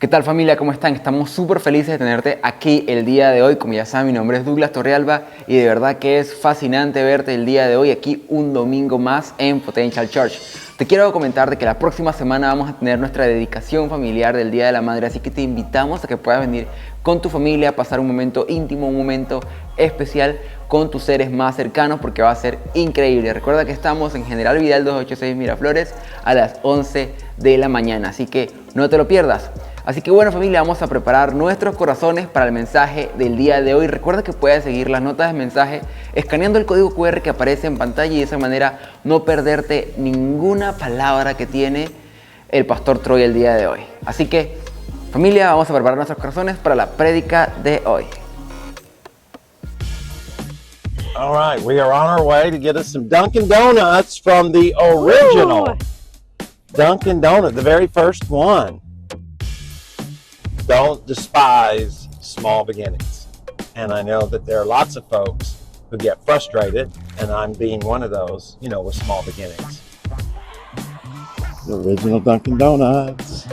¿Qué tal familia? ¿Cómo están? Estamos súper felices de tenerte aquí el día de hoy. Como ya saben, mi nombre es Douglas Torrealba y de verdad que es fascinante verte el día de hoy aquí un domingo más en Potential Church. Te quiero comentar de que la próxima semana vamos a tener nuestra dedicación familiar del Día de la Madre, así que te invitamos a que puedas venir con tu familia a pasar un momento íntimo, un momento especial con tus seres más cercanos porque va a ser increíble. Recuerda que estamos en General Vidal 286 Miraflores a las 11 de la mañana, así que no te lo pierdas. Así que bueno familia, vamos a preparar nuestros corazones para el mensaje del día de hoy. Recuerda que puedes seguir las notas de mensaje escaneando el código QR que aparece en pantalla y de esa manera no perderte ninguna palabra que tiene el pastor Troy el día de hoy. Así que familia, vamos a preparar nuestros corazones para la prédica de hoy. All right, we are on our way to get us some Dunkin' Donuts from the original Dunkin' Donut, the very first one. Don't despise small beginnings. And I know that there are lots of folks who get frustrated, and I'm being one of those, with small beginnings. The original Dunkin' Donuts.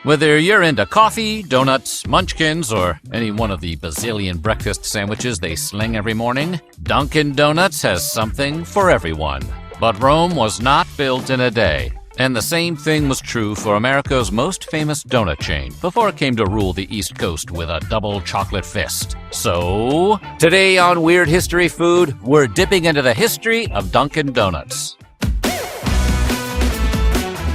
Whether you're into coffee, donuts, munchkins, or any one of the bazillion breakfast sandwiches they sling every morning, Dunkin' Donuts has something for everyone. But Rome was not built in a day. And the same thing was true for America's most famous donut chain before it came to rule the East Coast with a double chocolate fist. So, today on Weird History Food, we're dipping into the history of Dunkin' Donuts.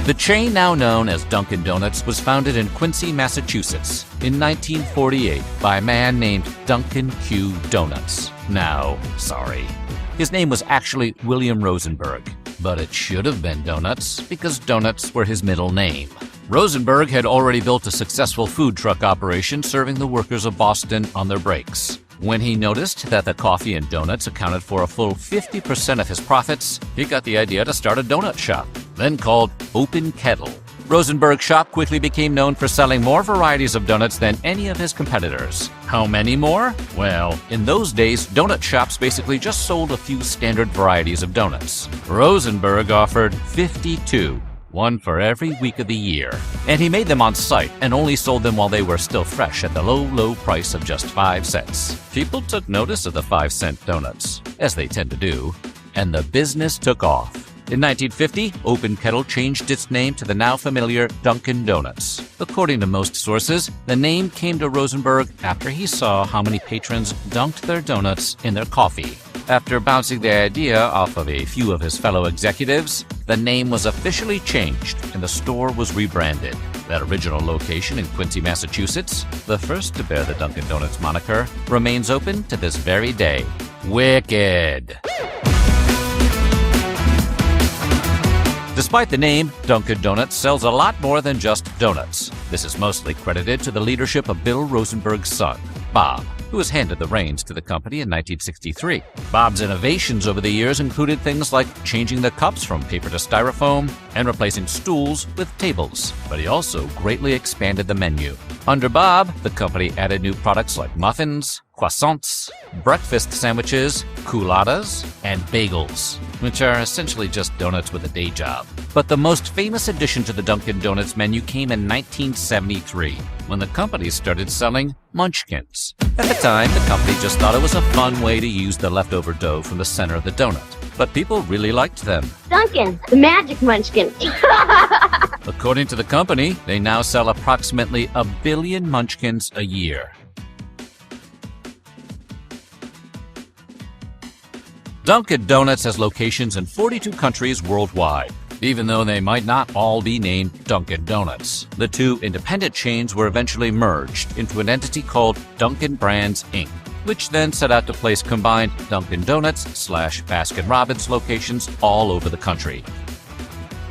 The chain now known as Dunkin' Donuts was founded in Quincy, Massachusetts in 1948 by a man named Duncan Q. Donuts. His name was actually William Rosenberg, but it should have been Donuts because donuts were his middle name. Rosenberg had already built a successful food truck operation serving the workers of Boston on their breaks. When he noticed that the coffee and donuts accounted for a full 50% of his profits, he got the idea to start a donut shop, then called Open Kettle. Rosenberg's shop quickly became known for selling more varieties of donuts than any of his competitors. How many more? Well, in those days, donut shops basically just sold a few standard varieties of donuts. Rosenberg offered 52. One for every week of the year. And he made them on site and only sold them while they were still fresh at the low price of just 5 cents. People took notice of the 5-cent donuts, as they tend to do, and the business took off. In 1950, Open Kettle changed its name to the now familiar Dunkin' Donuts. According to most sources, the name came to Rosenberg after he saw how many patrons dunked their donuts in their coffee. After bouncing the idea off of a few of his fellow executives, the name was officially changed and the store was rebranded. That original location in Quincy, Massachusetts, the first to bear the Dunkin' Donuts moniker, remains open to this very day. Wicked! Despite the name, Dunkin' Donuts sells a lot more than just donuts. This is mostly credited to the leadership of Bill Rosenberg's son, Bob, who was handed the reins to the company in 1963. Bob's innovations over the years included things like changing the cups from paper to styrofoam and replacing stools with tables, but he also greatly expanded the menu. Under Bob, the company added new products like muffins, croissants, breakfast sandwiches, culottes, and bagels, which are essentially just donuts with a day job. But the most famous addition to the Dunkin' Donuts menu came in 1973, when the company started selling Munchkins. At the time, the company just thought it was a fun way to use the leftover dough from the center of the donut, but people really liked them. Dunkin', the magic munchkin. According to the company, they now sell approximately 1 billion Munchkins a year. Dunkin' Donuts has locations in 42 countries worldwide, even though they might not all be named Dunkin' Donuts. The two independent chains were eventually merged into an entity called Dunkin' Brands, Inc., which then set out to place combined Dunkin' Donuts/Baskin-Robbins locations all over the country.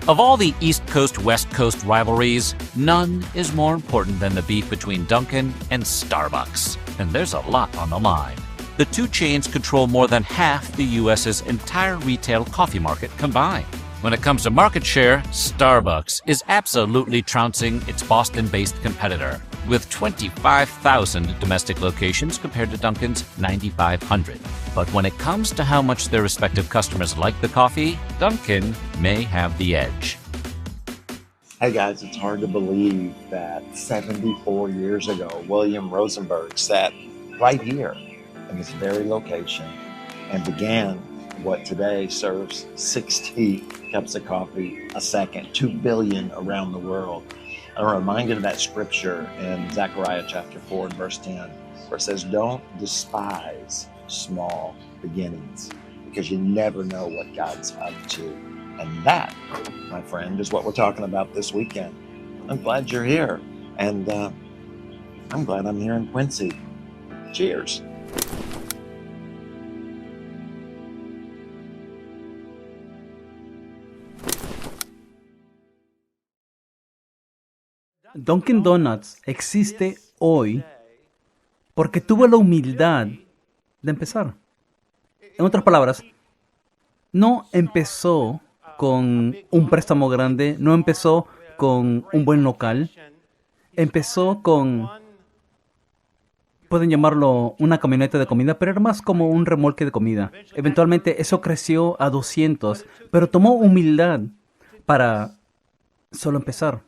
Of all the East Coast-West Coast rivalries, none is more important than the beef between Dunkin' and Starbucks, and there's a lot on the line. The two chains control more than half the U.S.'s entire retail coffee market combined. When it comes to market share, Starbucks is absolutely trouncing its Boston-based competitor, with 25,000 domestic locations compared to Dunkin's 9,500. But when it comes to how much their respective customers like the coffee, Dunkin' may have the edge. Hey guys, it's hard to believe that 74 years ago, William Rosenberg sat right here in this very location and began what today serves 60 cups of coffee a second, 2 billion around the world. I'm reminded of that scripture in Zechariah chapter 4 and verse 10, where it says, "Don't despise small beginnings, because you never know what God's up to." And that, my friend, is what we're talking about this weekend. I'm glad you're here, and I'm glad I'm here in Quincy. Cheers. Dunkin' Donuts existe hoy porque tuvo la humildad de empezar. En otras palabras, no empezó con un préstamo grande, no empezó con un buen local, empezó con, pueden llamarlo una camioneta de comida, pero era más como un remolque de comida. Eventualmente eso creció a 200, pero tomó humildad para solo empezar.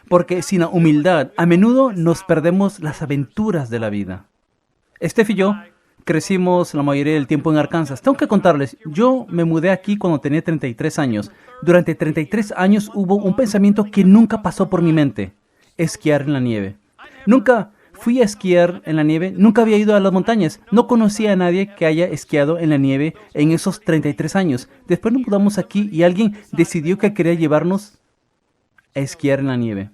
Porque sin la humildad, a menudo nos perdemos las aventuras de la vida. Steph y yo crecimos la mayoría del tiempo en Arkansas. Tengo que contarles, yo me mudé aquí cuando tenía 33 años. Durante 33 años hubo un pensamiento que nunca pasó por mi mente: esquiar en la nieve. Nunca fui a esquiar en la nieve, nunca había ido a las montañas. No conocía a nadie que haya esquiado en la nieve en esos 33 años. Después nos mudamos aquí y alguien decidió que quería llevarnos a esquiar en la nieve.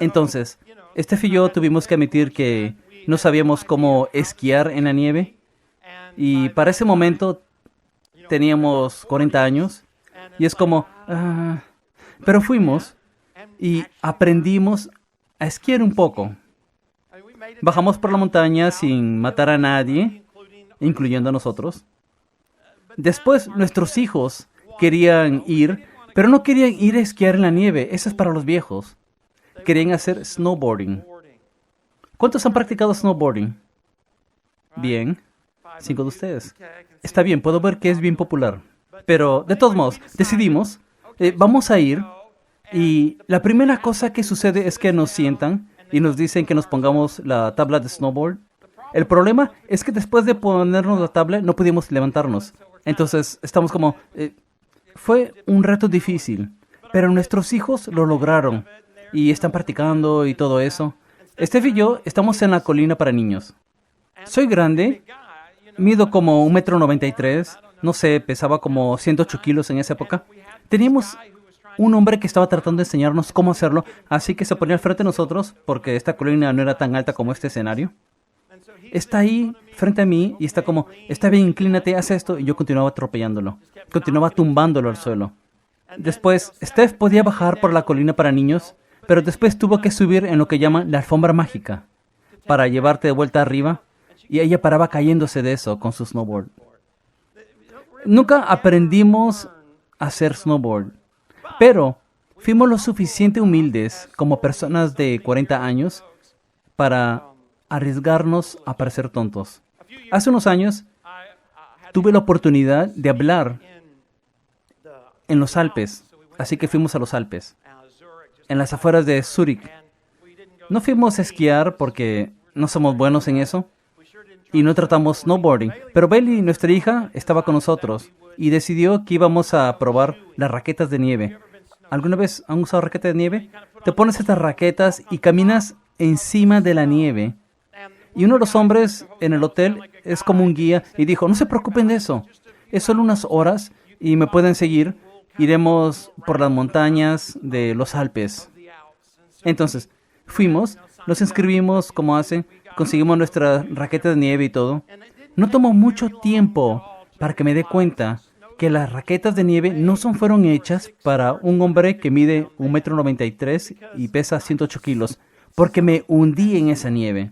Entonces, Steph y yo tuvimos que admitir que no sabíamos cómo esquiar en la nieve. Y para ese momento teníamos 40 años. Y es como, pero fuimos y aprendimos a esquiar un poco. Bajamos por la montaña sin matar a nadie, incluyendo a nosotros. Después nuestros hijos querían ir, pero no querían ir a esquiar en la nieve. Eso es para los viejos. Querían hacer snowboarding. ¿Cuántos han practicado snowboarding? Bien, 5 de ustedes. Está bien, puedo ver que es bien popular. Pero, de todos modos, decidimos, vamos a ir. Y la primera cosa que sucede es que nos sientan y nos dicen que nos pongamos la tabla de snowboard. El problema es que después de ponernos la tabla, no pudimos levantarnos. Entonces, estamos como, Fue un reto difícil, pero nuestros hijos lo lograron y están practicando y todo eso. Steph y yo estamos en la colina para niños. Soy grande, mido como 1,93 m, no sé, pesaba como 108 kilos en esa época. Teníamos un hombre que estaba tratando de enseñarnos cómo hacerlo, así que se ponía al frente de nosotros, porque esta colina no era tan alta como este escenario. Está ahí frente a mí y está como, está bien, inclínate, haz esto, y yo continuaba atropellándolo, continuaba tumbándolo al suelo. Después, Steph podía bajar por la colina para niños, pero después tuvo que subir en lo que llaman la alfombra mágica, para llevarte de vuelta arriba, y ella paraba cayéndose de eso con su snowboard. Nunca aprendimos a hacer snowboard, pero fuimos lo suficiente humildes como personas de 40 años para arriesgarnos a parecer tontos. Hace unos años tuve la oportunidad de hablar en los Alpes, así que fuimos a los Alpes, en las afueras de Zúrich. No fuimos a esquiar porque no somos buenos en eso y no tratamos snowboarding, pero Bailey, nuestra hija, estaba con nosotros y decidió que íbamos a probar las raquetas de nieve. ¿Alguna vez han usado raquetas de nieve? Te pones estas raquetas y caminas encima de la nieve. Y uno de los hombres en el hotel es como un guía y dijo, no se preocupen de eso, es solo unas horas y me pueden seguir. Iremos por las montañas de los Alpes. Entonces, fuimos, nos inscribimos como hacen, conseguimos nuestra raqueta de nieve y todo. No tomó mucho tiempo para que me dé cuenta que las raquetas de nieve no fueron hechas para un hombre que mide 1,93 m y pesa 108 kilos, porque me hundí en esa nieve.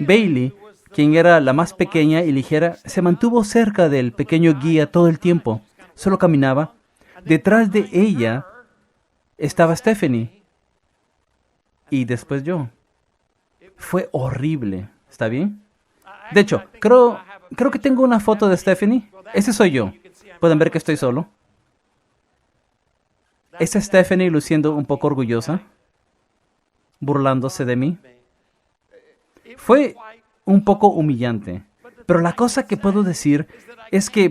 Bailey, quien era la más pequeña y ligera, se mantuvo cerca del pequeño guía todo el tiempo. Solo caminaba. Detrás de ella estaba Stephanie. Y después yo. Fue horrible. ¿Está bien? De hecho, creo que tengo una foto de Stephanie. Ese soy yo. Pueden ver que estoy solo. Esa es Stephanie luciendo un poco orgullosa, burlándose de mí. Fue un poco humillante. Pero la cosa que puedo decir es que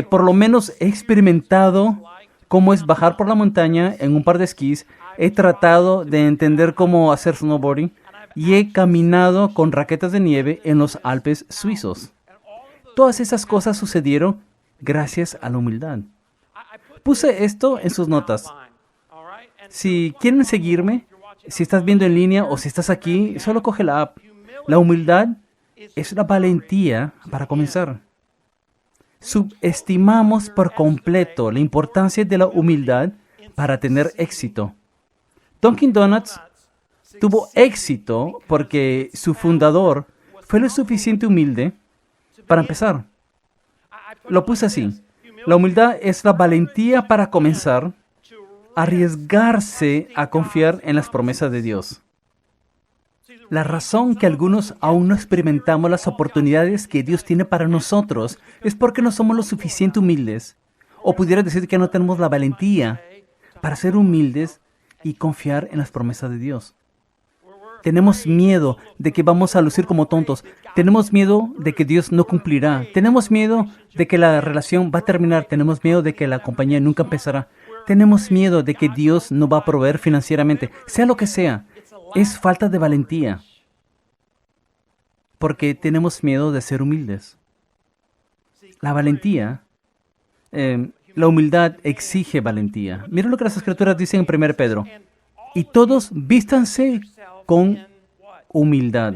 por lo menos he experimentado cómo es bajar por la montaña en un par de esquís. He tratado de entender cómo hacer snowboarding y he caminado con raquetas de nieve en los Alpes suizos. Todas esas cosas sucedieron gracias a la humildad. Puse esto en sus notas. Si quieren seguirme, si estás viendo en línea o si estás aquí, solo coge la app. La humildad es una valentía para comenzar. Subestimamos por completo la importancia de la humildad para tener éxito. Dunkin' Donuts tuvo éxito porque su fundador fue lo suficiente humilde para empezar. Lo puse así. La humildad es la valentía para comenzar, arriesgarse a confiar en las promesas de Dios. La razón que algunos aún no experimentamos las oportunidades que Dios tiene para nosotros es porque no somos lo suficiente humildes. O pudiera decir que no tenemos la valentía para ser humildes y confiar en las promesas de Dios. Tenemos miedo de que vamos a lucir como tontos. Tenemos miedo de que Dios no cumplirá. Tenemos miedo de que la relación va a terminar. Tenemos miedo de que la compañía nunca empezará. Tenemos miedo de que Dios no va a proveer financieramente. Sea lo que sea, es falta de valentía. Porque tenemos miedo de ser humildes. La valentía, la humildad exige valentía. Mira lo que las Escrituras dicen en 1 Pedro. Y todos vístanse con humildad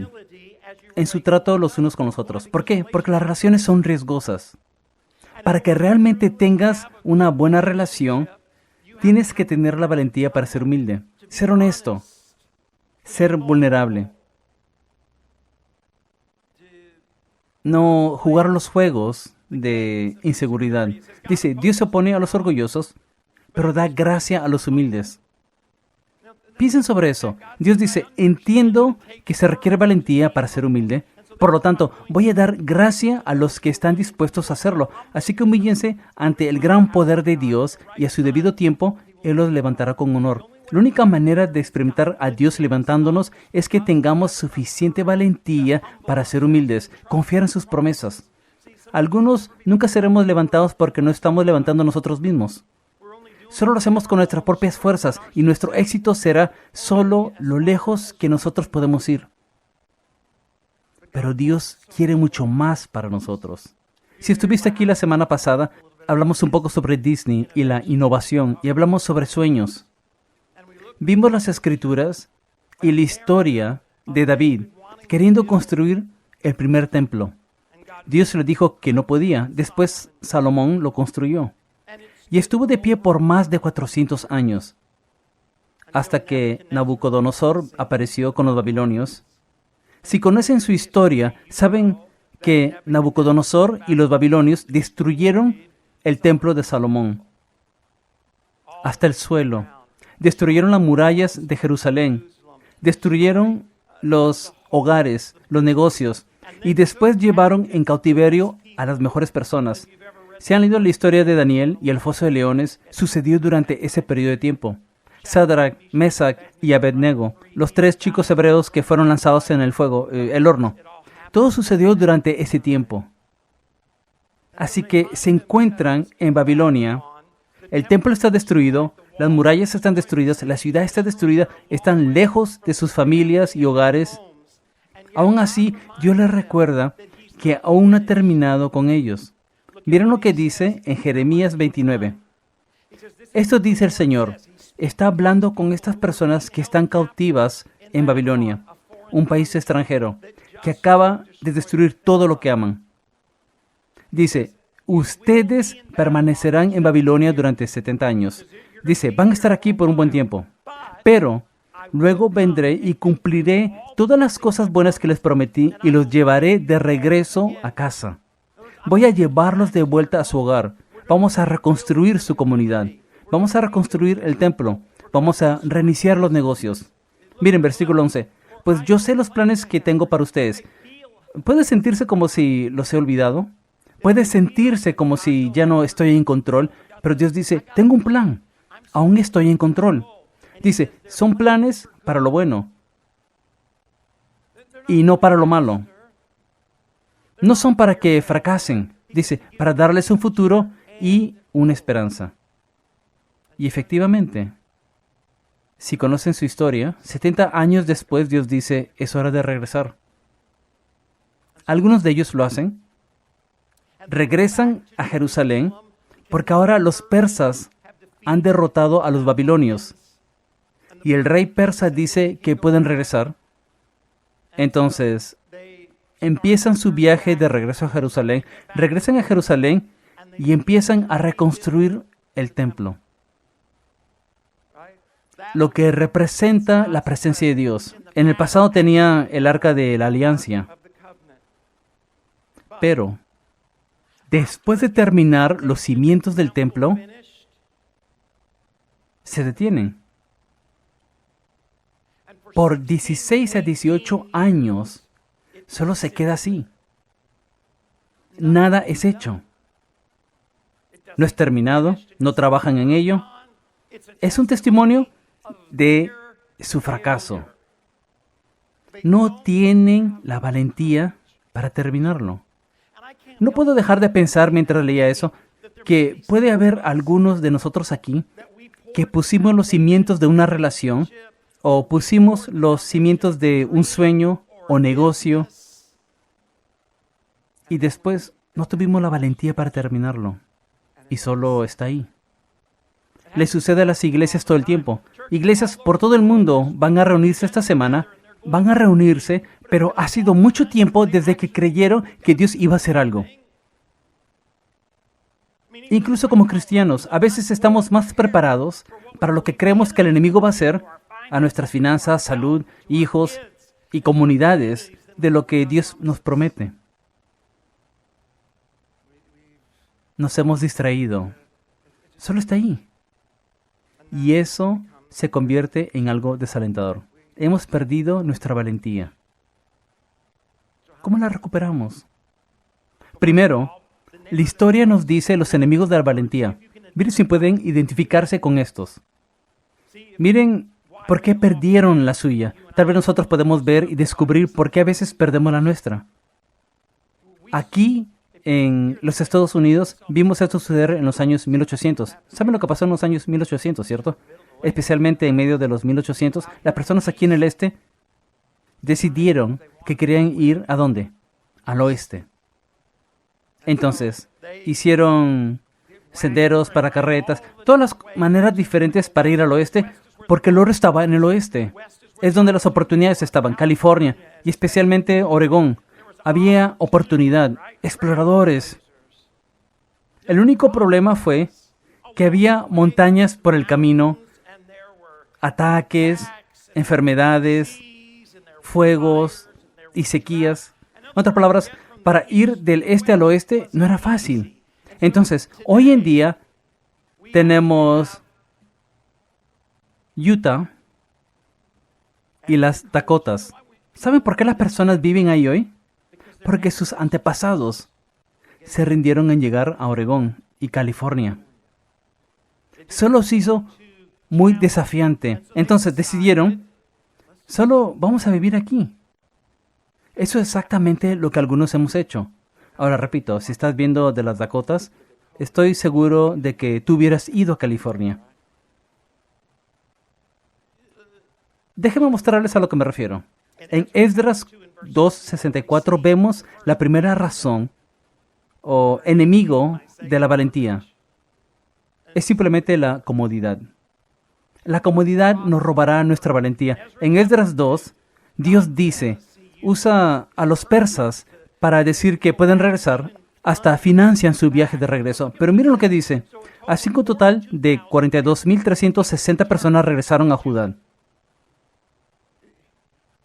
en su trato los unos con los otros. ¿Por qué? Porque las relaciones son riesgosas. Para que realmente tengas una buena relación, tienes que tener la valentía para ser humilde, ser honesto, ser vulnerable. No jugar los juegos de inseguridad. Dice, Dios se opone a los orgullosos, pero da gracia a los humildes. Piensen sobre eso. Dios dice, entiendo que se requiere valentía para ser humilde. Por lo tanto, voy a dar gracia a los que están dispuestos a hacerlo. Así que humíllense ante el gran poder de Dios y a su debido tiempo, Él los levantará con honor. La única manera de experimentar a Dios levantándonos es que tengamos suficiente valentía para ser humildes, confiar en sus promesas. Algunos nunca seremos levantados porque no estamos levantando nosotros mismos. Solo lo hacemos con nuestras propias fuerzas y nuestro éxito será solo lo lejos que nosotros podemos ir. Pero Dios quiere mucho más para nosotros. Si estuviste aquí la semana pasada, hablamos un poco sobre Disney y la innovación y hablamos sobre sueños. Vimos las escrituras y la historia de David queriendo construir el primer templo. Dios le dijo que no podía. Después Salomón lo construyó. Y estuvo de pie por más de 400 años. Hasta que Nabucodonosor apareció con los babilonios. Si conocen su historia, saben que Nabucodonosor y los babilonios destruyeron el templo de Salomón hasta el suelo. Destruyeron las murallas de Jerusalén. Destruyeron los hogares, los negocios. Y después llevaron en cautiverio a las mejores personas. Si han leído la historia de Daniel y el foso de leones, sucedió durante ese periodo de tiempo. Sadrach, Mesach y Abednego, los 3 chicos hebreos que fueron lanzados en el fuego, el horno. Todo sucedió durante ese tiempo. Así que se encuentran en Babilonia. El templo está destruido, las murallas están destruidas, la ciudad está destruida, están lejos de sus familias y hogares. Aún así, Dios les recuerda que aún no ha terminado con ellos. Miren lo que dice en Jeremías 29. Esto dice el Señor. Está hablando con estas personas que están cautivas en Babilonia, un país extranjero, que acaba de destruir todo lo que aman. Dice, ustedes permanecerán en Babilonia durante 70 años. Dice, van a estar aquí por un buen tiempo. Pero luego vendré y cumpliré todas las cosas buenas que les prometí y los llevaré de regreso a casa. Voy a llevarlos de vuelta a su hogar. Vamos a reconstruir su comunidad. Vamos a reconstruir el templo. Vamos a reiniciar los negocios. Miren, versículo 11. Pues yo sé los planes que tengo para ustedes. ¿Puede sentirse como si los he olvidado? Puede sentirse como si ya no estoy en control. Pero Dios dice, tengo un plan. Aún estoy en control. Dice, son planes para lo bueno y no para lo malo. No son para que fracasen. Dice, para darles un futuro y una esperanza. Y efectivamente, si conocen su historia, 70 años después Dios dice, es hora de regresar. Algunos de ellos lo hacen. Regresan a Jerusalén porque ahora los persas han derrotado a los babilonios. Y el rey persa dice que pueden regresar. Entonces, empiezan su viaje de regreso a Jerusalén. Regresan a Jerusalén y empiezan a reconstruir el templo. Lo que representa la presencia de Dios. En el pasado tenía el arca de la alianza. Pero, después de terminar los cimientos del templo, se detienen. Por 16 a 18 años, solo se queda así. Nada es hecho. No es terminado, no trabajan en ello. Es un testimonio de su fracaso. No tienen la valentía para terminarlo. No puedo dejar de pensar mientras leía eso, que puede haber algunos de nosotros aquí que pusimos los cimientos de una relación o pusimos los cimientos de un sueño o negocio y después no tuvimos la valentía para terminarlo y solo está ahí. Le sucede a las iglesias todo el tiempo. Iglesias por todo el mundo van a reunirse esta semana, van a reunirse, pero ha sido mucho tiempo desde que creyeron que Dios iba a hacer algo. Incluso como cristianos, a veces estamos más preparados para lo que creemos que el enemigo va a hacer a nuestras finanzas, salud, hijos y comunidades de lo que Dios nos promete. Nos hemos distraído. Solo está ahí. Y eso se convierte en algo desalentador. Hemos perdido nuestra valentía. ¿Cómo la recuperamos? Primero, la historia nos dice los enemigos de la valentía. Miren si pueden identificarse con estos. Miren por qué perdieron la suya. Tal vez nosotros podemos ver y descubrir por qué a veces perdemos la nuestra. Aquí en los Estados Unidos, vimos esto suceder en los años 1800. ¿Saben lo que pasó en los años 1800, cierto? Especialmente en medio de los 1800, las personas aquí en el este decidieron que querían ir ¿a dónde? Al oeste. Entonces, hicieron senderos para carretas, todas las maneras diferentes para ir al oeste, porque el oro estaba en el oeste. Es donde las oportunidades estaban, California y especialmente Oregón. Había oportunidad, exploradores. El único problema fue que había montañas por el camino, ataques, enfermedades, fuegos y sequías. En otras palabras, para ir del este al oeste no era fácil. Entonces, hoy en día tenemos Utah y las Dakotas. ¿Saben por qué las personas viven ahí hoy? Porque sus antepasados se rindieron en llegar a Oregón y California. Solo se hizo muy desafiante. Entonces decidieron, solo vamos a vivir aquí. Eso es exactamente lo que algunos hemos hecho. Ahora repito, si estás viendo de las Dakotas, estoy seguro de que tú hubieras ido a California. Déjenme mostrarles a lo que me refiero. En Esdras 2:64 vemos la primera razón o enemigo de la valentía. Es simplemente la comodidad. La comodidad nos robará nuestra valentía. En Esdras 2, Dios dice, usa a los persas para decir que pueden regresar, hasta financian su viaje de regreso. Pero miren lo que dice. Así que un total de 42.360 personas regresaron a Judá.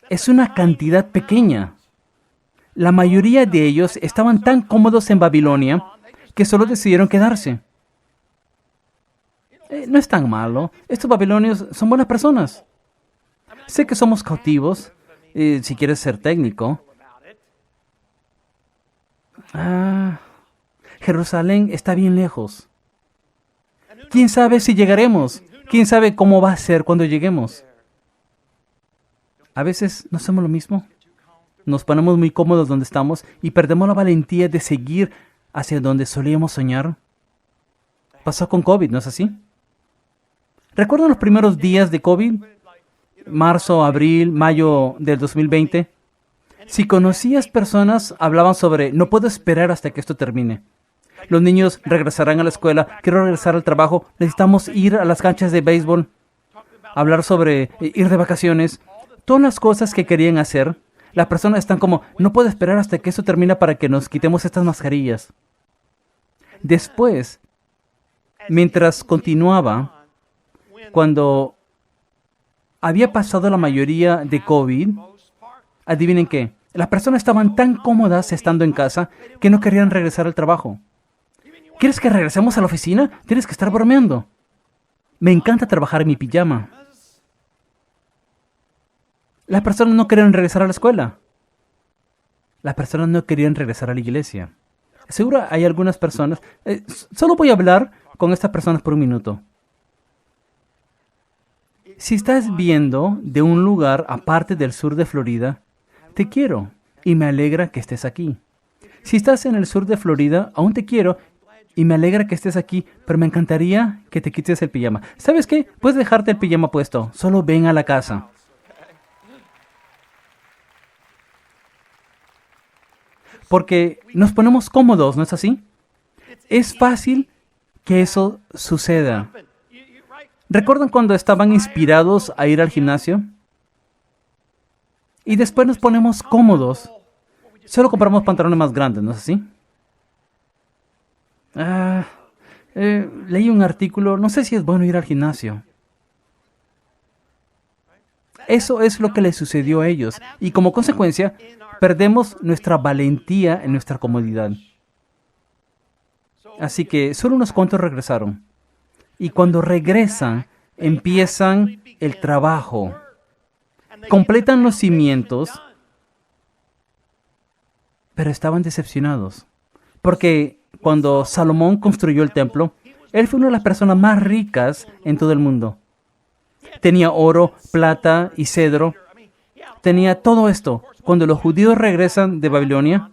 Es una cantidad pequeña. La mayoría de ellos estaban tan cómodos en Babilonia que solo decidieron quedarse. No es tan malo. Estos babilonios son buenas personas. Sé que somos cautivos, si quieres ser técnico. Jerusalén está bien lejos. ¿Quién sabe si llegaremos? ¿Quién sabe cómo va a ser cuando lleguemos? A veces no hacemos lo mismo. Nos ponemos muy cómodos donde estamos y perdemos la valentía de seguir hacia donde solíamos soñar. Pasó con COVID, ¿no es así? ¿Recuerdan los primeros días de COVID? Marzo, abril, mayo del 2020. Si conocías personas, hablaban sobre, no puedo esperar hasta que esto termine. Los niños regresarán a la escuela, quiero regresar al trabajo, necesitamos ir a las canchas de béisbol, hablar sobre ir de vacaciones. Todas las cosas que querían hacer, las personas están como, no puedo esperar hasta que esto termine para que nos quitemos estas mascarillas. Después, mientras continuaba, cuando había pasado la mayoría de COVID, adivinen qué, las personas estaban tan cómodas estando en casa que no querían regresar al trabajo. ¿Quieres que regresemos a la oficina? Tienes que estar bromeando. Me encanta trabajar en mi pijama. Las personas no querían regresar a la escuela. Las personas no querían regresar a la iglesia. Seguro hay algunas personas. Solo voy a hablar con estas personas por un minuto. Si estás viendo de un lugar aparte del sur de Florida, te quiero y me alegra que estés aquí. Si estás en el sur de Florida, aún te quiero y me alegra que estés aquí, pero me encantaría que te quites el pijama. ¿Sabes qué? Puedes dejarte el pijama puesto. Solo ven a la casa. Porque nos ponemos cómodos, ¿no es así? Es fácil que eso suceda. ¿Recuerdan cuando estaban inspirados a ir al gimnasio? Y después nos ponemos cómodos. Solo compramos pantalones más grandes, ¿no es así? Leí un artículo, no sé si es bueno ir al gimnasio. Eso es lo que les sucedió a ellos. Y como consecuencia, perdemos nuestra valentía en nuestra comodidad. Así que solo unos cuantos regresaron. Y cuando regresan, empiezan el trabajo. Completan los cimientos, pero estaban decepcionados. Porque cuando Salomón construyó el templo, él fue una de las personas más ricas en todo el mundo. Tenía oro, plata y cedro. Tenía todo esto. Cuando los judíos regresan de Babilonia,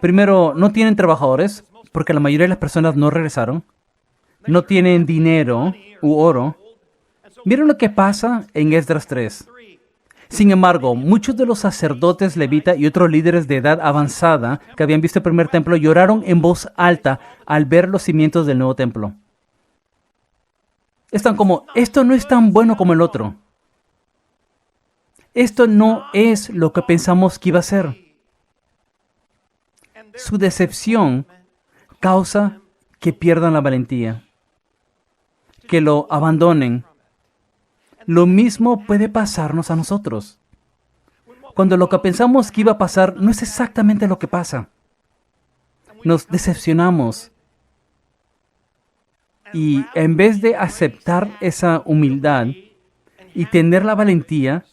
Primero, no tienen trabajadores, porque la mayoría de las personas no regresaron. No tienen dinero u oro. Miren lo que pasa en Esdras 3. Sin embargo, muchos de los sacerdotes levitas y otros líderes de edad avanzada que habían visto el primer templo lloraron en voz alta al ver los cimientos del nuevo templo. Están como, esto no es tan bueno como el otro. Esto no es lo que pensamos que iba a ser. Su decepción causa que pierdan la valentía, que lo abandonen. Lo mismo puede pasarnos a nosotros. Cuando lo que pensamos que iba a pasar no es exactamente lo que pasa. Nos decepcionamos. Y en vez de aceptar esa humildad y tener la valentía,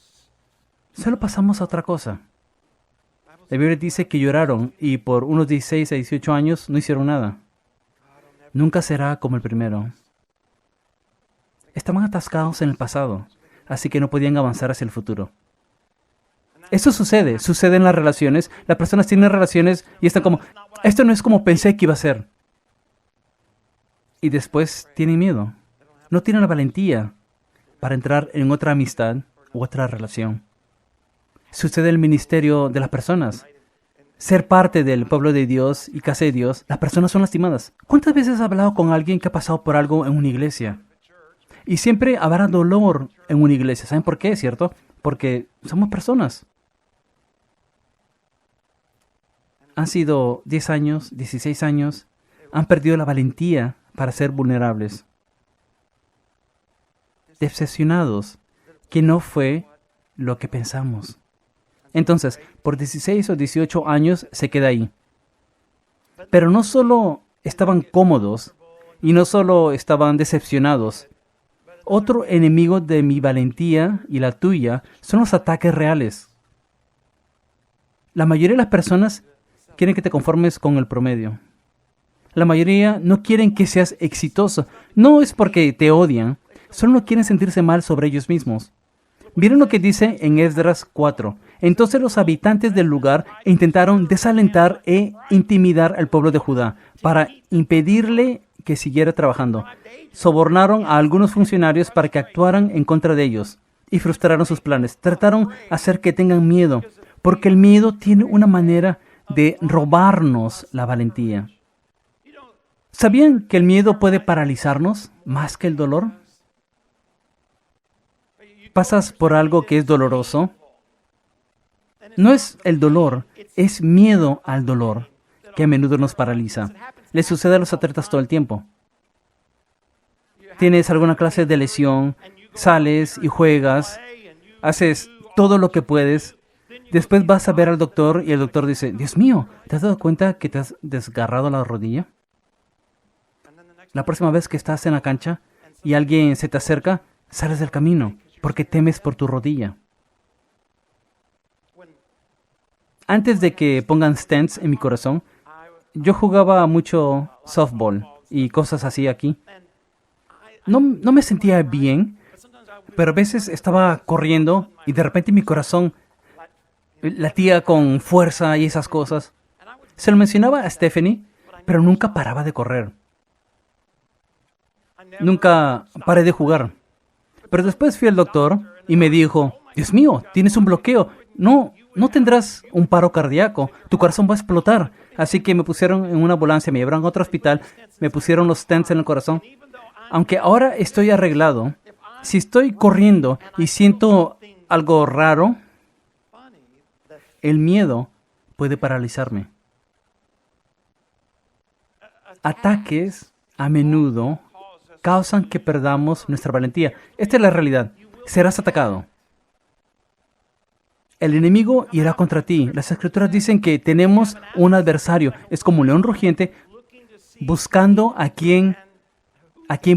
solo pasamos a otra cosa. La Biblia dice que lloraron y por unos 16 a 18 años no hicieron nada. Nunca será como el primero. Estaban atascados en el pasado, así que no podían avanzar hacia el futuro. Eso sucede en las relaciones. Las personas tienen relaciones y están como, esto no es como pensé que iba a ser. Y después tienen miedo. No tienen la valentía para entrar en otra amistad u otra relación. Sucede en el ministerio de las personas. Ser parte del pueblo de Dios y casa de Dios, las personas son lastimadas. ¿Cuántas veces has hablado con alguien que ha pasado por algo en una iglesia? Y siempre habrá dolor en una iglesia. ¿Saben por qué? ¿Cierto? Porque somos personas. Han sido 10 años, 16 años. Han perdido la valentía para ser vulnerables. Decepcionados que no fue lo que pensamos. Entonces, por 16 o 18 años se queda ahí. Pero no solo estaban cómodos y no solo estaban decepcionados. Otro enemigo de mi valentía y la tuya son los ataques reales. La mayoría de las personas quieren que te conformes con el promedio. La mayoría no quieren que seas exitoso. No es porque te odian, solo no quieren sentirse mal sobre ellos mismos. Miren lo que dice en Esdras 4. Entonces los habitantes del lugar intentaron desalentar e intimidar al pueblo de Judá para impedirle que siguiera trabajando. Sobornaron a algunos funcionarios para que actuaran en contra de ellos y frustraron sus planes. Trataron de hacer que tengan miedo, porque el miedo tiene una manera de robarnos la valentía. ¿Sabían que el miedo puede paralizarnos más que el dolor? Pasas por algo que es doloroso. No es el dolor, es miedo al dolor que a menudo nos paraliza. Le sucede a los atletas todo el tiempo. Tienes alguna clase de lesión, sales y juegas, haces todo lo que puedes. Después vas a ver al doctor y el doctor dice, Dios mío, ¿te has dado cuenta que te has desgarrado la rodilla? La próxima vez que estás en la cancha y alguien se te acerca, sales del camino porque temes por tu rodilla. Antes de que pongan stents en mi corazón, yo jugaba mucho softball y cosas así aquí. No me sentía bien, pero a veces estaba corriendo y de repente mi corazón latía con fuerza y esas cosas. Se lo mencionaba a Stephanie, pero nunca paraba de correr. Nunca paré de jugar. Pero después fui al doctor y me dijo, Dios mío, tienes un bloqueo. No tendrás un paro cardíaco. Tu corazón va a explotar. Así que me pusieron en una ambulancia, me llevaron a otro hospital, me pusieron los stents en el corazón. Aunque ahora estoy arreglado, si estoy corriendo y siento algo raro, el miedo puede paralizarme. Ataques a menudo causan que perdamos nuestra valentía. Esta es la realidad. Serás atacado. El enemigo irá contra ti. Las escrituras dicen que tenemos un adversario. Es como un león rugiente buscando a quien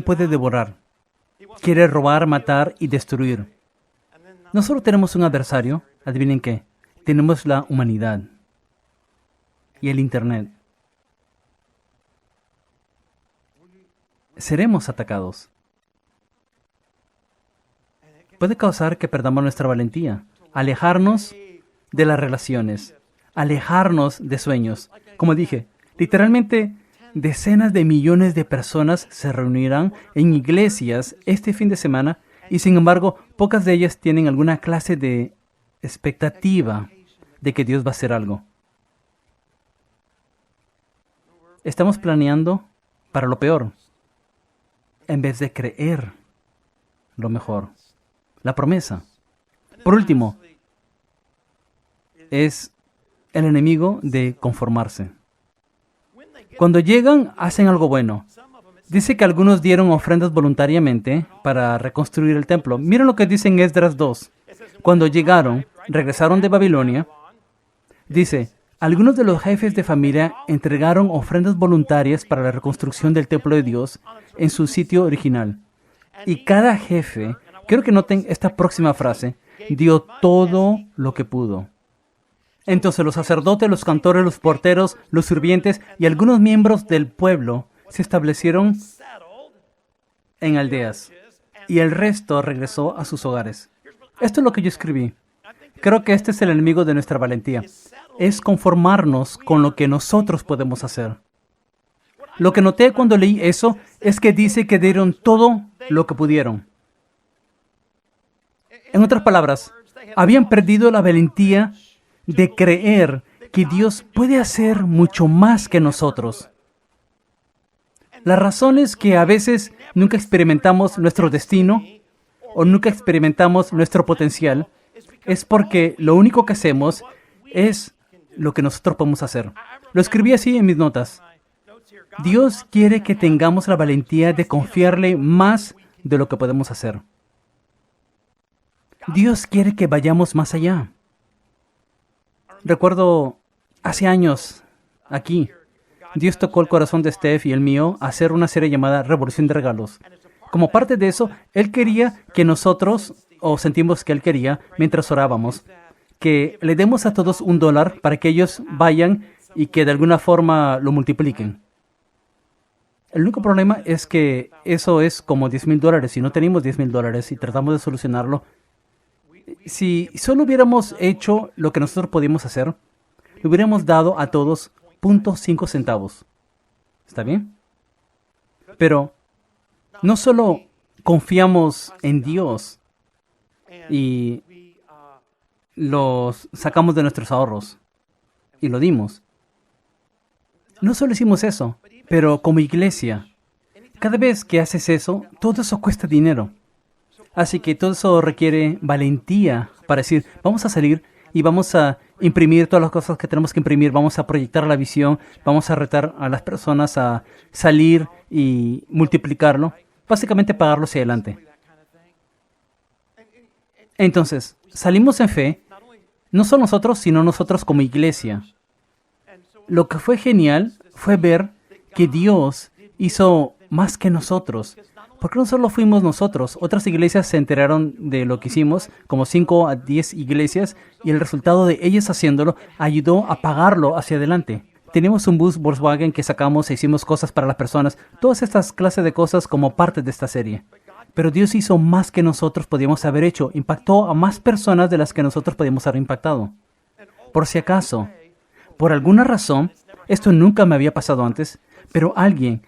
puede devorar. Quiere robar, matar y destruir. No solo tenemos un adversario, adivinen qué. Tenemos la humanidad y el Internet. Seremos atacados. Puede causar que perdamos nuestra valentía, alejarnos de las relaciones, alejarnos de sueños. Como dije, literalmente decenas de millones de personas se reunirán en iglesias este fin de semana y sin embargo pocas de ellas tienen alguna clase de expectativa de que Dios va a hacer algo. Estamos planeando para lo peor en vez de creer lo mejor, la promesa. Por último, es el enemigo de conformarse. Cuando llegan, hacen algo bueno. Dice que algunos dieron ofrendas voluntariamente para reconstruir el templo. Miren lo que dice en Esdras 2. Cuando llegaron, regresaron de Babilonia. Dice, algunos de los jefes de familia entregaron ofrendas voluntarias para la reconstrucción del templo de Dios en su sitio original. Y cada jefe, quiero que noten esta próxima frase, dio todo lo que pudo. Entonces los sacerdotes, los cantores, los porteros, los sirvientes y algunos miembros del pueblo se establecieron en aldeas y el resto regresó a sus hogares. Esto es lo que yo escribí. Creo que este es el enemigo de nuestra valentía. Es conformarnos con lo que nosotros podemos hacer. Lo que noté cuando leí eso es que dice que dieron todo lo que pudieron. En otras palabras, habían perdido la valentía de creer que Dios puede hacer mucho más que nosotros. La razón es que a veces nunca experimentamos nuestro destino o nunca experimentamos nuestro potencial es porque lo único que hacemos es lo que nosotros podemos hacer. Lo escribí así en mis notas. Dios quiere que tengamos la valentía de confiarle más de lo que podemos hacer. Dios quiere que vayamos más allá. Recuerdo hace años, aquí, Dios tocó el corazón de Steph y el mío a hacer una serie llamada Revolución de Regalos. Como parte de eso, Él quería que nosotros, o sentimos que Él quería, mientras orábamos, que le demos a todos $1 para que ellos vayan y que de alguna forma lo multipliquen. El único problema es que eso es como $10,000 y no tenemos $10,000 y tratamos de solucionarlo. Si solo hubiéramos hecho lo que nosotros podíamos hacer, le hubiéramos dado a todos 0.5 centavos. ¿Está bien? Pero no solo confiamos en Dios y los sacamos de nuestros ahorros y lo dimos. No solo hicimos eso, pero como iglesia, cada vez que haces eso, todo eso cuesta dinero. Así que todo eso requiere valentía para decir, vamos a salir y vamos a imprimir todas las cosas que tenemos que imprimir, vamos a proyectar la visión, vamos a retar a las personas a salir y multiplicarlo, básicamente pagarlo hacia adelante. Entonces, salimos en fe, no solo nosotros, sino nosotros como iglesia. Lo que fue genial fue ver que Dios hizo más que nosotros. Porque no solo fuimos nosotros, otras iglesias se enteraron de lo que hicimos, como 5 a 10 iglesias, y el resultado de ellas haciéndolo ayudó a pagarlo hacia adelante. Teníamos un bus Volkswagen que sacamos e hicimos cosas para las personas, todas estas clases de cosas como parte de esta serie. Pero Dios hizo más que nosotros podíamos haber hecho, impactó a más personas de las que nosotros podíamos haber impactado. Por si acaso, por alguna razón, esto nunca me había pasado antes, pero alguien,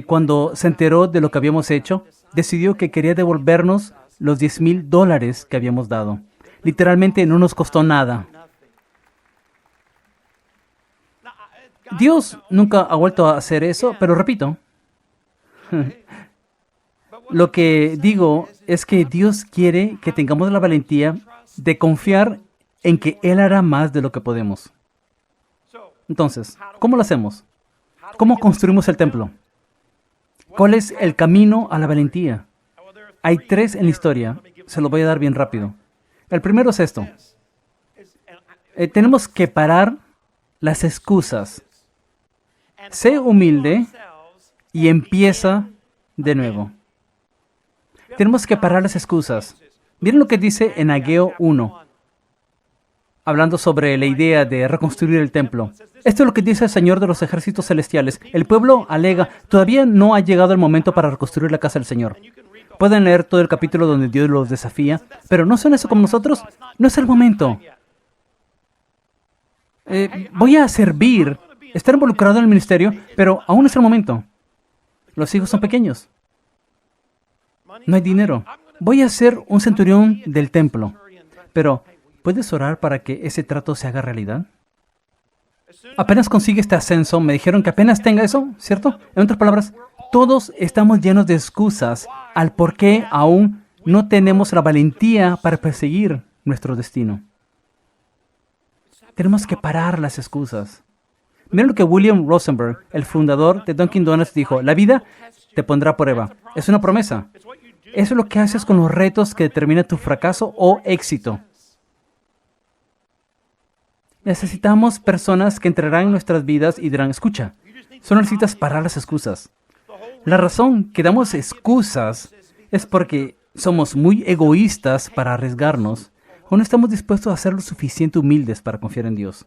cuando se enteró de lo que habíamos hecho, decidió que quería devolvernos los $10,000 que habíamos dado. Literalmente no nos costó nada. Dios nunca ha vuelto a hacer eso, pero repito, lo que digo es que Dios quiere que tengamos la valentía de confiar en que Él hará más de lo que podemos. Entonces, ¿cómo lo hacemos? ¿Cómo construimos el templo? ¿Cuál es el camino a la valentía? Hay 3 en la historia. Se lo voy a dar bien rápido. El primero es esto. Tenemos que parar las excusas. Sé humilde y empieza de nuevo. Tenemos que parar las excusas. Miren lo que dice en Ageo 1, hablando sobre la idea de reconstruir el templo. Esto es lo que dice el Señor de los ejércitos celestiales. El pueblo alega, todavía no ha llegado el momento para reconstruir la casa del Señor. Pueden leer todo el capítulo donde Dios los desafía, pero ¿no son eso como nosotros? No es el momento. Voy a servir, estar involucrado en el ministerio, pero aún no es el momento. Los hijos son pequeños. No hay dinero. Voy a ser un centurión del templo. Pero, ¿puedes orar para que ese trato se haga realidad? Apenas consigue este ascenso, me dijeron que apenas tenga eso, ¿cierto? En otras palabras, todos estamos llenos de excusas al por qué aún no tenemos la valentía para perseguir nuestro destino. Tenemos que parar las excusas. Miren lo que William Rosenberg, el fundador de Dunkin' Donuts, dijo: la vida te pondrá a prueba. Es una promesa. Eso es lo que haces con los retos que determinan tu fracaso o éxito. Necesitamos personas que entrarán en nuestras vidas y dirán: escucha, solo necesitas parar las excusas. La razón que damos excusas es porque somos muy egoístas para arriesgarnos o no estamos dispuestos a ser lo suficiente humildes para confiar en Dios.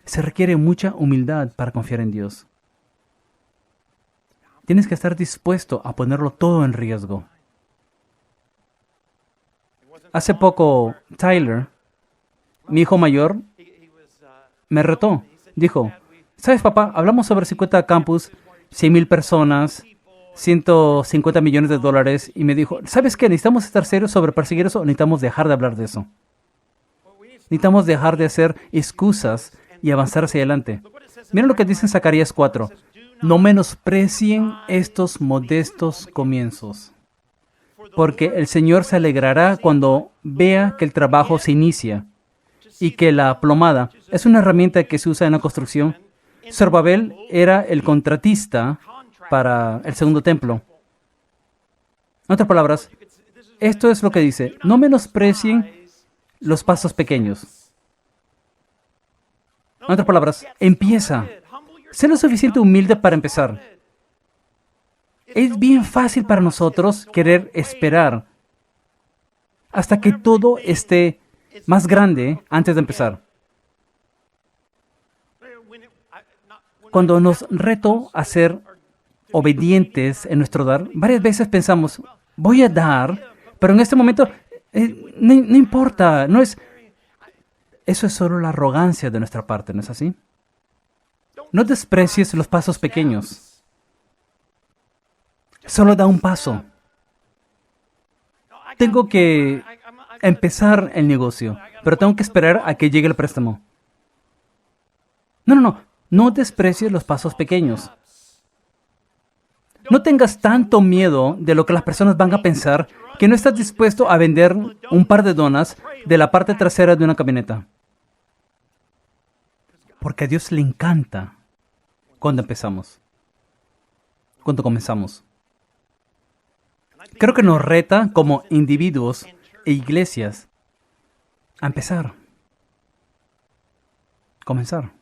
Se requiere mucha humildad para confiar en Dios. Tienes que estar dispuesto a ponerlo todo en riesgo. Hace poco, Tyler, mi hijo mayor, me retó. Dijo: ¿sabes, papá? Hablamos sobre 50 campus, 100,000 personas, 150 millones de dólares. Y me dijo: ¿sabes qué? Necesitamos estar serios sobre perseguir eso. Necesitamos dejar de hablar de eso. Necesitamos dejar de hacer excusas y avanzar hacia adelante. Miren lo que dice en Zacarías 4. No menosprecien estos modestos comienzos, porque el Señor se alegrará cuando vea que el trabajo se inicia y que la plomada es una herramienta que se usa en la construcción. Zorobabel era el contratista para el segundo templo. En otras palabras, esto es lo que dice: no menosprecien los pasos pequeños. En otras palabras, empieza. Sé lo suficiente humilde para empezar. Es bien fácil para nosotros querer esperar hasta que todo esté más grande antes de empezar. Cuando nos reto a ser obedientes en nuestro dar, varias veces pensamos: voy a dar, pero en este momento no importa, no es. Eso es solo la arrogancia de nuestra parte, ¿no es así? No desprecies los pasos pequeños. Solo da un paso. Tengo que empezar el negocio, pero tengo que esperar a que llegue el préstamo. No desprecies los pasos pequeños. No tengas tanto miedo de lo que las personas van a pensar que no estás dispuesto a vender un par de donas de la parte trasera de una camioneta. Porque a Dios le encanta cuando comenzamos. Creo que nos reta como individuos e iglesias a empezar. Comenzar.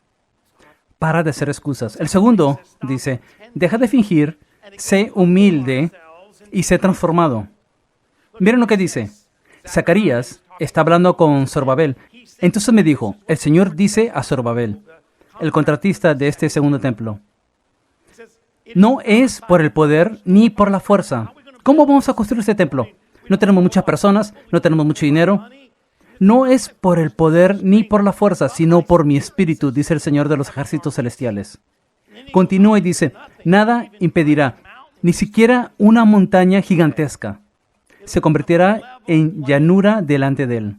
Para de hacer excusas. El segundo dice: deja de fingir, sé humilde y sé transformado. Miren lo que dice. Zacarías está hablando con Zorobabel. Entonces me dijo: el Señor dice a Zorobabel, el contratista de este segundo templo: no es por el poder ni por la fuerza. ¿Cómo vamos a construir este templo? No tenemos muchas personas, no tenemos mucho dinero. No es por el poder ni por la fuerza, sino por mi espíritu, dice el Señor de los ejércitos celestiales. Continúa y dice: nada impedirá, ni siquiera una montaña gigantesca se convertirá en llanura delante de él.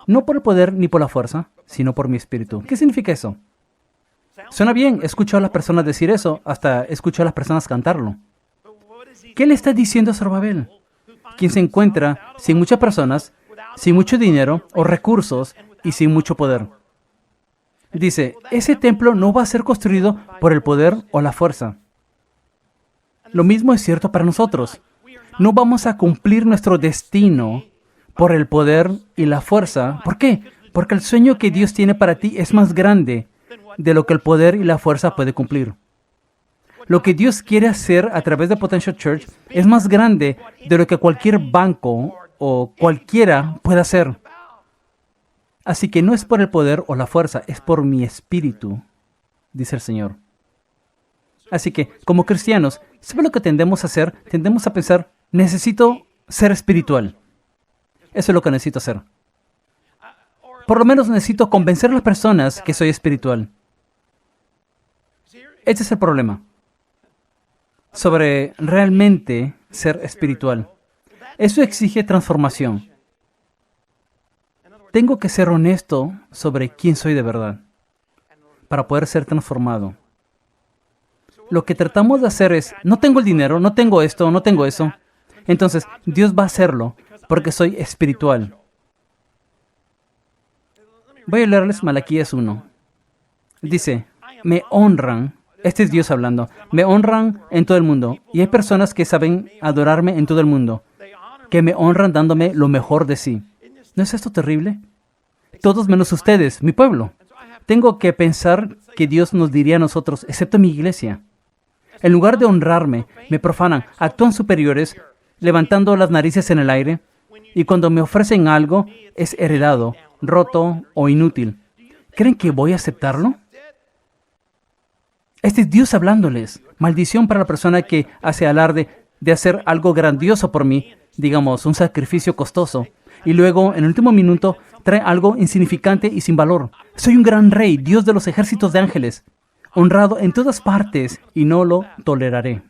No por el poder ni por la fuerza, sino por mi espíritu. ¿Qué significa eso? Suena bien, escucho a las personas decir eso, hasta escucho a las personas cantarlo. ¿Qué le está diciendo a Zorobabel? Quien se encuentra sin muchas personas, sin mucho dinero o recursos y sin mucho poder. Dice: ese templo no va a ser construido por el poder o la fuerza. Lo mismo es cierto para nosotros. No vamos a cumplir nuestro destino por el poder y la fuerza. ¿Por qué? Porque el sueño que Dios tiene para ti es más grande de lo que el poder y la fuerza puede cumplir. Lo que Dios quiere hacer a través de Potential Church es más grande de lo que cualquier banco o cualquiera pueda hacer. Así que no es por el poder o la fuerza, es por mi espíritu, dice el Señor. Así que, como cristianos, ¿sabe lo que tendemos a hacer? Tendemos a pensar: necesito ser espiritual. Eso es lo que necesito hacer. Por lo menos necesito convencer a las personas que soy espiritual. Este es el problema sobre realmente ser espiritual. Eso exige transformación. Tengo que ser honesto sobre quién soy de verdad para poder ser transformado. Lo que tratamos de hacer es, no tengo el dinero, no tengo esto, no tengo eso. Entonces, Dios va a hacerlo porque soy espiritual. Voy a leerles Malaquías 1. Dice, me honran, este es Dios hablando, me honran en todo el mundo. Y hay personas que saben adorarme en todo el mundo, que me honran dándome lo mejor de sí. ¿No es esto terrible? Todos menos ustedes, mi pueblo. Tengo que pensar que Dios nos diría a nosotros, excepto mi iglesia. En lugar de honrarme, me profanan, actúan superiores, levantando las narices en el aire, y cuando me ofrecen algo, es heredado, roto o inútil. ¿Creen que voy a aceptarlo? Este es Dios hablándoles. Maldición para la persona que hace alarde de hacer algo grandioso por mí, digamos, un sacrificio costoso, y luego, en el último minuto, trae algo insignificante y sin valor. Soy un gran rey, Dios de los ejércitos de ángeles, honrado en todas partes, y no lo toleraré.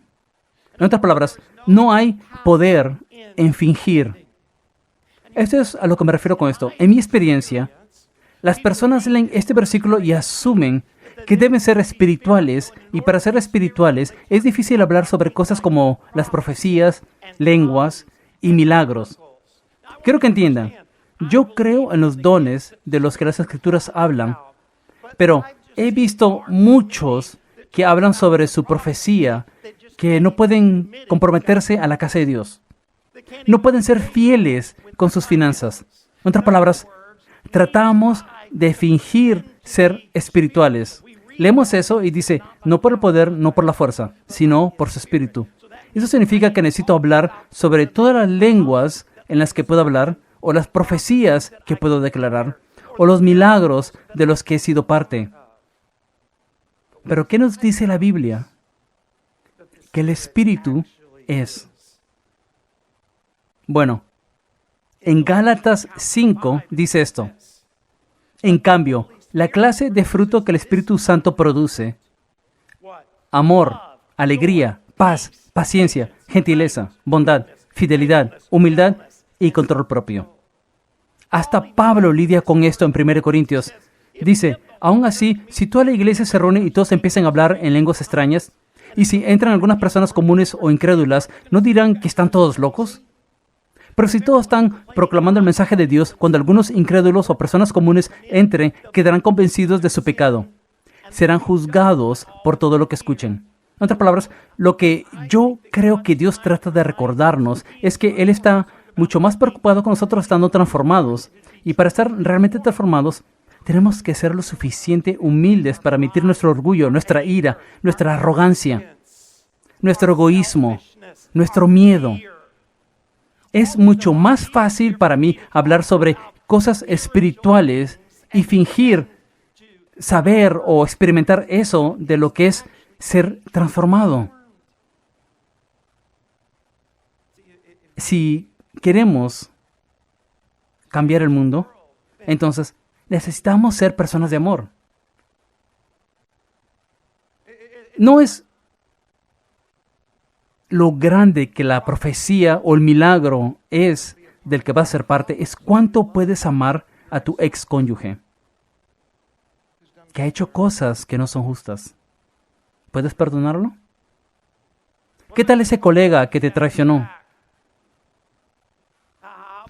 En otras palabras, no hay poder en fingir. Esto es a lo que me refiero con esto. En mi experiencia, las personas leen este versículo y asumen que deben ser espirituales, y para ser espirituales es difícil hablar sobre cosas como las profecías, lenguas y milagros. Quiero que entiendan, yo creo en los dones de los que las Escrituras hablan, pero he visto muchos que hablan sobre su profecía que no pueden comprometerse a la casa de Dios. No pueden ser fieles con sus finanzas. En otras palabras, tratamos de fingir ser espirituales. Leemos eso y dice, no por el poder, no por la fuerza, sino por su espíritu. Eso significa que necesito hablar sobre todas las lenguas en las que puedo hablar, o las profecías que puedo declarar, o los milagros de los que he sido parte. Pero ¿qué nos dice la Biblia? Que el Espíritu es. Bueno, en Gálatas 5 dice esto. En cambio, la clase de fruto que el Espíritu Santo produce: amor, alegría, paz, paciencia, gentileza, bondad, fidelidad, humildad y control propio. Hasta Pablo lidia con esto en 1 Corintios. Dice, aún así, si toda la iglesia se reúne y todos empiezan a hablar en lenguas extrañas, y si entran algunas personas comunes o incrédulas, ¿no dirán que están todos locos? Pero si todos están proclamando el mensaje de Dios, cuando algunos incrédulos o personas comunes entren, quedarán convencidos de su pecado. Serán juzgados por todo lo que escuchen. En otras palabras, lo que yo creo que Dios trata de recordarnos es que Él está mucho más preocupado con nosotros estando transformados. Y para estar realmente transformados, tenemos que ser lo suficiente humildes para admitir nuestro orgullo, nuestra ira, nuestra arrogancia, nuestro egoísmo, nuestro miedo. Es mucho más fácil para mí hablar sobre cosas espirituales y fingir saber o experimentar eso de lo que es ser transformado. Si queremos cambiar el mundo, entonces necesitamos ser personas de amor. No es lo grande que la profecía o el milagro es del que vas a ser parte, es cuánto puedes amar a tu ex cónyuge que ha hecho cosas que no son justas. ¿Puedes perdonarlo? ¿Qué tal ese colega que te traicionó?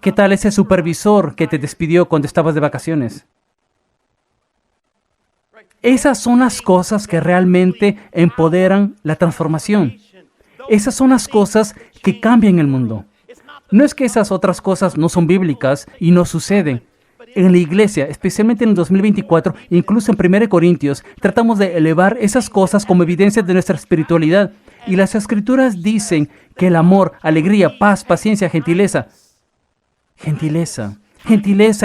¿Qué tal ese supervisor que te despidió cuando estabas de vacaciones? Esas son las cosas que realmente empoderan la transformación. Esas son las cosas que cambian el mundo. No es que esas otras cosas no son bíblicas y no suceden. En la iglesia, especialmente en el 2024, incluso en 1 Corintios, tratamos de elevar esas cosas como evidencia de nuestra espiritualidad. Y las Escrituras dicen que el amor, alegría, paz, paciencia, gentileza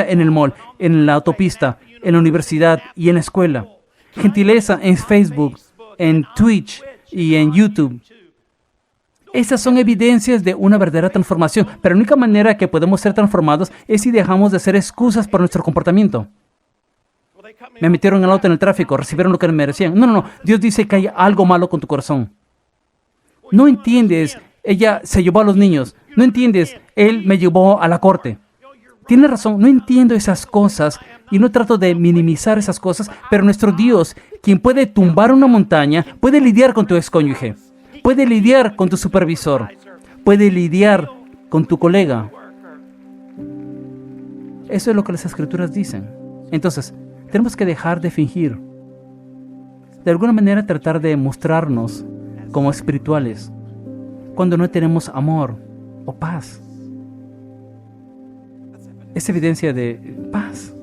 en el mall, en la autopista, en la universidad y en la escuela. Gentileza en Facebook, en Twitch y en YouTube. Esas son evidencias de una verdadera transformación, pero la única manera que podemos ser transformados es si dejamos de hacer excusas por nuestro comportamiento. Me metieron el auto en el tráfico, recibieron lo que merecían. No. Dios dice que hay algo malo con tu corazón. No entiendes, ella se llevó a los niños. No entiendes, él me llevó a la corte. Tienes razón, no entiendo esas cosas y no trato de minimizar esas cosas, pero nuestro Dios, quien puede tumbar una montaña, puede lidiar con tu excónyuge, puede lidiar con tu supervisor, puede lidiar con tu colega. Eso es lo que las Escrituras dicen. Entonces, tenemos que dejar de fingir. De alguna manera tratar de mostrarnos como espirituales cuando no tenemos amor o paz. Es evidencia de paz.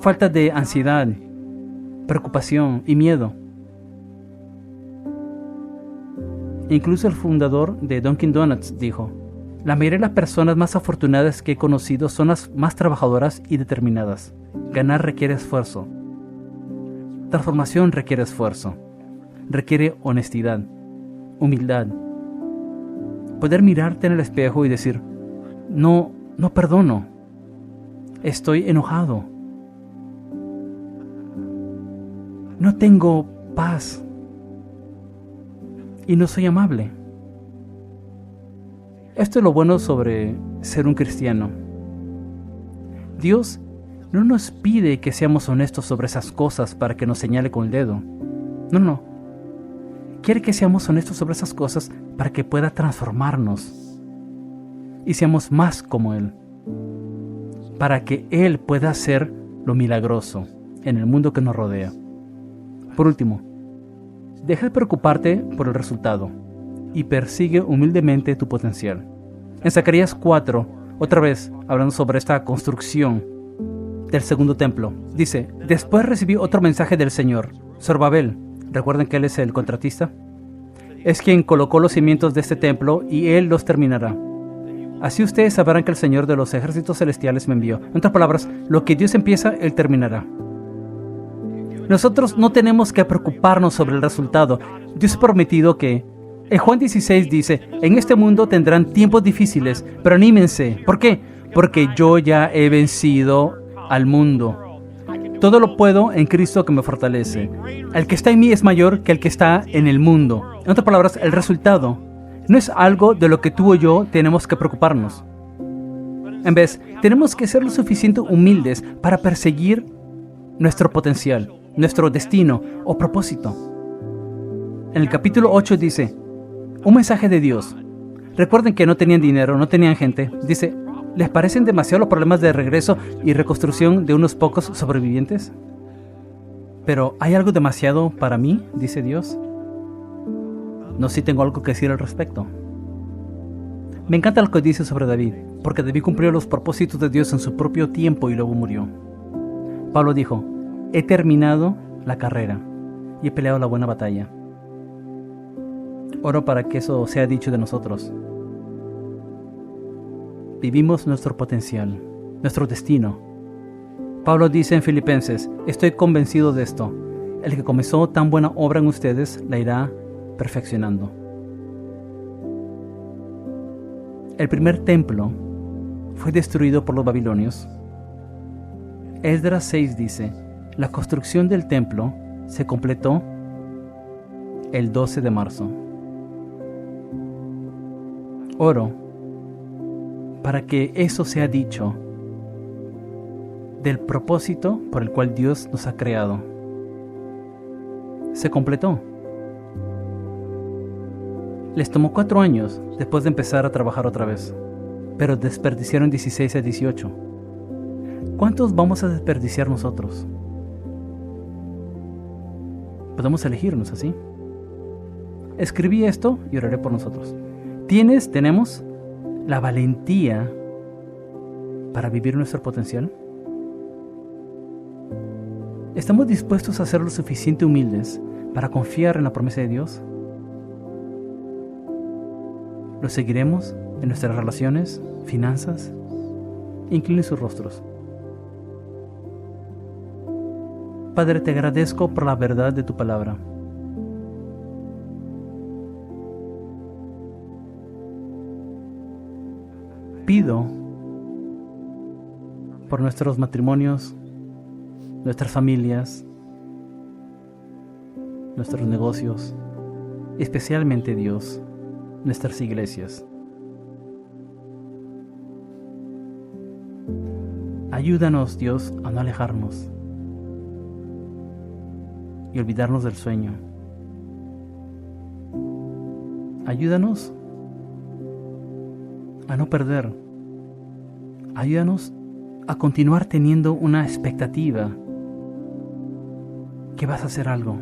Falta de ansiedad, preocupación y miedo. Incluso el fundador de Dunkin' Donuts dijo: la mayoría de las personas más afortunadas que he conocido son las más trabajadoras y determinadas. Ganar requiere esfuerzo. Transformación requiere esfuerzo. Requiere honestidad, humildad. Poder mirarte en el espejo y decir: no perdono. Estoy enojado. No tengo paz. Y no soy amable. Esto es lo bueno sobre ser un cristiano. Dios no nos pide que seamos honestos sobre esas cosas para que nos señale con el dedo. No. Quiere que seamos honestos sobre esas cosas para que pueda transformarnos y seamos más como Él, para que Él pueda hacer lo milagroso en el mundo que nos rodea. Por último, deja de preocuparte por el resultado y persigue humildemente tu potencial. En Zacarías 4, otra vez hablando sobre esta construcción del segundo templo, dice: después recibí otro mensaje del Señor. Zorobabel, recuerden que él es el contratista, es quien colocó los cimientos de este templo y él los terminará. Así ustedes sabrán que el Señor de los ejércitos celestiales me envió. En otras palabras, lo que Dios empieza, Él terminará. Nosotros no tenemos que preocuparnos sobre el resultado. Dios ha prometido que, en Juan 16 dice: en este mundo tendrán tiempos difíciles, pero anímense. ¿Por qué? Porque yo ya he vencido al mundo. Todo lo puedo en Cristo que me fortalece. El que está en mí es mayor que el que está en el mundo. En otras palabras, el resultado no es algo de lo que tú o yo tenemos que preocuparnos. En vez, tenemos que ser lo suficiente humildes para perseguir nuestro potencial, nuestro destino o propósito. En el capítulo 8 dice: un mensaje de Dios. Recuerden que no tenían dinero, no tenían gente. Dice: ¿les parecen demasiado los problemas de regreso y reconstrucción de unos pocos sobrevivientes? Pero ¿hay algo demasiado para mí?, dice Dios. No, sí tengo algo que decir al respecto. Me encanta lo que dice sobre David, porque David cumplió los propósitos de Dios en su propio tiempo y luego murió. Pablo dijo: he terminado la carrera y he peleado la buena batalla. Oro para que eso sea dicho de nosotros. Vivimos nuestro potencial, nuestro destino. Pablo dice en Filipenses: estoy convencido de esto. El que comenzó tan buena obra en ustedes la irá perfeccionando. El primer templo fue destruido por los babilonios. Esdras 6 dice: la construcción del templo se completó el 12 de marzo. Oro para que eso sea dicho del propósito por el cual Dios nos ha creado. Se completó. Les tomó 4 años después de empezar a trabajar otra vez, pero desperdiciaron 16 a 18. ¿Cuántos vamos a desperdiciar nosotros? Podemos elegirnos así. Escribí esto y oraré por nosotros. ¿Tenemos la valentía para vivir nuestro potencial? ¿Estamos dispuestos a ser lo suficiente humildes para confiar en la promesa de Dios? ¿Lo seguiremos en nuestras relaciones, finanzas? Incline sus rostros. Padre, te agradezco por la verdad de tu palabra. pido por nuestros matrimonios, nuestras familias, nuestros negocios, especialmente Dios, nuestras iglesias. Ayúdanos, Dios, a no alejarnos y olvidarnos del sueño. Ayúdanos a no perder. Ayúdanos a continuar teniendo una expectativa que vas a hacer algo.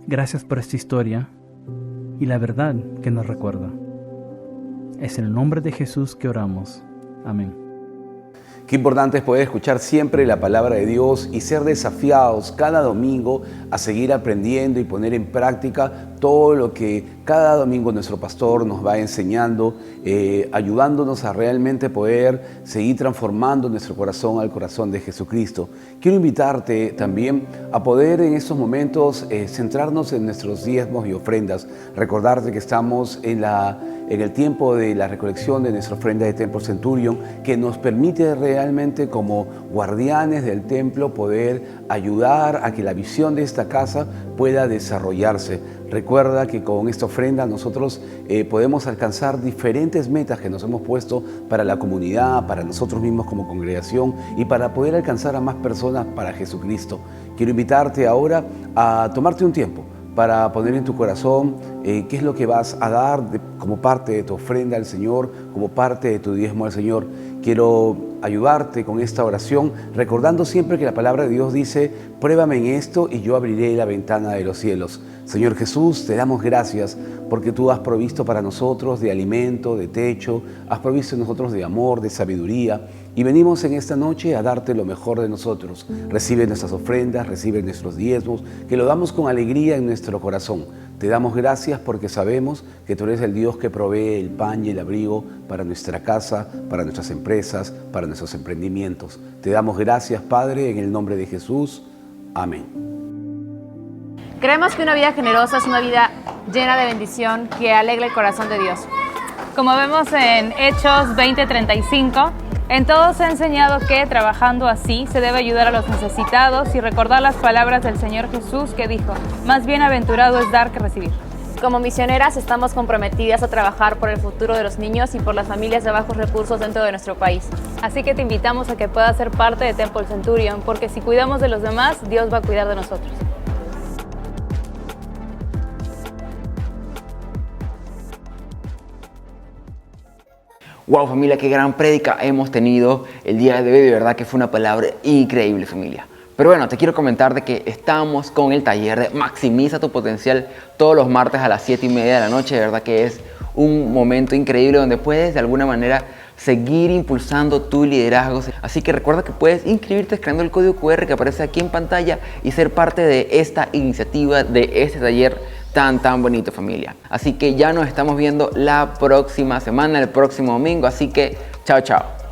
Gracias por esta historia y la verdad que nos recuerda. Es en el nombre de Jesús que oramos. Amén. Qué importante es poder escuchar siempre la palabra de Dios y ser desafiados cada domingo a seguir aprendiendo y poner en práctica todo lo que cada domingo nuestro pastor nos va enseñando, ayudándonos a realmente poder seguir transformando nuestro corazón al corazón de Jesucristo. Quiero invitarte también a poder en estos momentos centrarnos en nuestros diezmos y ofrendas. Recordarte que estamos en el tiempo de la recolección de nuestra ofrenda de Temple Centurion, que nos permite realmente como guardianes del templo poder ayudar a que la visión de esta casa pueda desarrollarse. Recuerda que con esta ofrenda nosotros podemos alcanzar diferentes metas que nos hemos puesto para la comunidad, para nosotros mismos como congregación y para poder alcanzar a más personas para Jesucristo. Quiero invitarte ahora a tomarte un tiempo para poner en tu corazón qué es lo que vas a dar como parte de tu ofrenda al Señor, como parte de tu diezmo al Señor. Quiero ayudarte con esta oración, recordando siempre que la palabra de Dios dice: pruébame en esto y yo abriré la ventana de los cielos. Señor Jesús, te damos gracias porque tú has provisto para nosotros de alimento, de techo, has provisto en nosotros de amor, de sabiduría, y venimos en esta noche a darte lo mejor de nosotros. Recibe nuestras ofrendas, recibe nuestros diezmos, que lo damos con alegría en nuestro corazón. Te damos gracias porque sabemos que tú eres el Dios que provee el pan y el abrigo para nuestra casa, para nuestras empresas, para nuestros emprendimientos. Te damos gracias, Padre, en el nombre de Jesús. Amén. Creemos que una vida generosa es una vida llena de bendición que alegra el corazón de Dios. Como vemos en Hechos 20:35, en todo se ha enseñado que, trabajando así, se debe ayudar a los necesitados y recordar las palabras del Señor Jesús que dijo: más bienaventurado es dar que recibir. Como misioneras estamos comprometidas a trabajar por el futuro de los niños y por las familias de bajos recursos dentro de nuestro país. Así que te invitamos a que puedas ser parte de Temple Centurion, porque si cuidamos de los demás, Dios va a cuidar de nosotros. Wow, familia, qué gran prédica hemos tenido el día de hoy. De verdad que fue una palabra increíble, familia. Pero bueno, te quiero comentar de que estamos con el taller de Maximiza tu Potencial todos los martes a las 7:30 de la noche. De verdad que es un momento increíble donde puedes de alguna manera seguir impulsando tu liderazgo. Así que recuerda que puedes inscribirte escaneando el código QR que aparece aquí en pantalla y ser parte de esta iniciativa, de este taller tan bonito, familia. Así que ya nos estamos viendo la próxima semana, el próximo domingo. Así que chao.